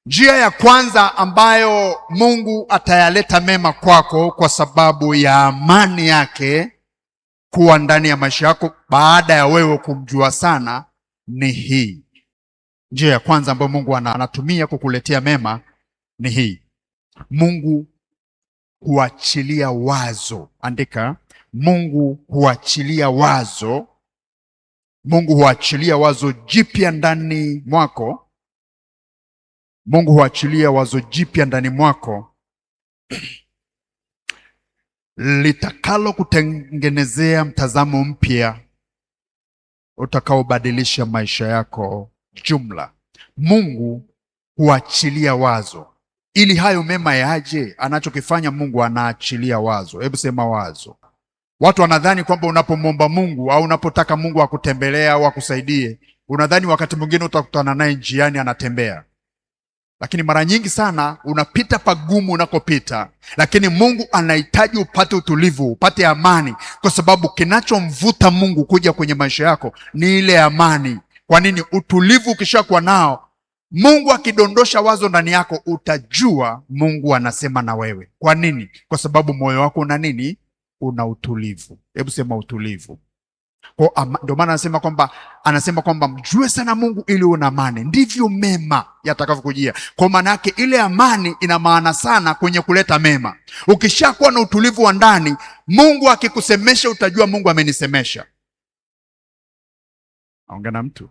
Njia ya kwanza ambayo Mungu atayaleta mema kwako kwa sababu ya amani yake kuwa ndani ya maisha yako baada ya wewe kumjua sana ni hii. Njia ya kwanza ambayo Mungu anatumia kukuletea mema ni hii. Mungu huachilia wazo. Andika, Mungu huachilia wazo. Mungu huachilia wazo jipya ndani mwako. Mungu huachilia wazo jipya ndani mwako litakalo kutengenezea mtazamo mpya utakaobadilisha maisha yako jumla. Mungu huachilia wazo ili hayo mema yaje. Anachokifanya Mungu, anaachilia wazo. Hebu sema wazo. Watu wanadhani kwamba unapomwomba Mungu au unapotaka Mungu akutembelea au akusaidie, unadhani wakati mwingine utakutana naye njiani anatembea. Lakini mara nyingi sana unapita pagumu unakopita, lakini Mungu anahitaji upate utulivu, upate amani, kwa sababu kinachomvuta Mungu kuja kwenye maisha yako ni ile amani. Kwa nini? Utulivu ukishakuwa nao, Mungu akidondosha wazo ndani yako, utajua Mungu anasema na wewe. Kwa nini? Kwa sababu moyo wako una nini? Una utulivu. Hebu sema utulivu. Ndio maana anasema kwamba mjue sana Mungu ili una amani, ndivyo mema yatakavyokujia. Kwa maana yake ile amani ina maana sana kwenye kuleta mema. Ukishakuwa na utulivu wa ndani, Mungu akikusemesha utajua Mungu amenisemesha. Naongea na mtu.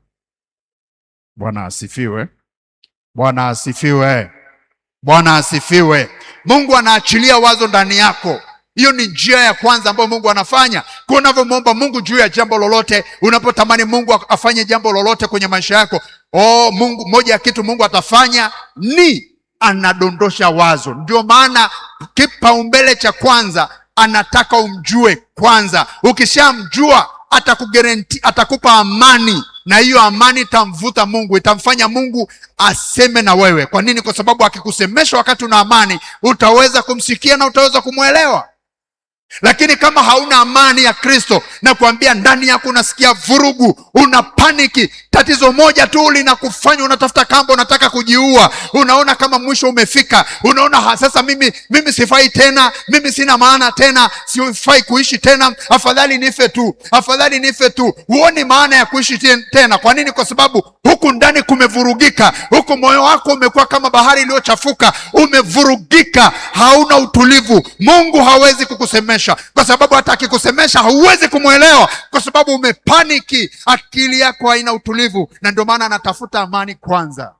Bwana asifiwe. Bwana asifiwe. Bwana asifiwe. Mungu anaachilia wazo ndani yako. Hiyo ni njia ya kwanza ambayo Mungu anafanya. Kwa unavyomwomba Mungu juu ya jambo lolote, unapotamani Mungu afanye jambo lolote kwenye maisha yako, Mungu, moja ya kitu Mungu atafanya ni anadondosha wazo. Ndio maana kipaumbele cha kwanza anataka umjue kwanza. Ukishamjua atakupa amani, na hiyo amani itamvuta Mungu, itamfanya Mungu aseme na wewe. Kwa nini? Kwa sababu akikusemesha wakati una amani, utaweza kumsikia na utaweza kumwelewa. Lakini kama hauna amani ya Kristo, na kuambia ndani yako unasikia vurugu, una paniki, tatizo moja tu linakufanya unatafuta kamba, unataka kujiua, unaona kama mwisho umefika, unaona sasa mimi sifai tena, mimi sina maana tena, sifai kuishi tena, afadhali nife tu, afadhali nife tu. Huoni maana ya kuishi tena. Kwa nini? Kwa sababu huku ndani kumevurugika, huku moyo wako umekuwa kama bahari iliyochafuka, umevurugika, hauna utulivu. Mungu hawezi kukusemesha, kwa sababu hata akikusemesha hauwezi kumwelewa, kwa sababu umepaniki, akili yako haina utulivu. Na ndio maana anatafuta amani kwanza.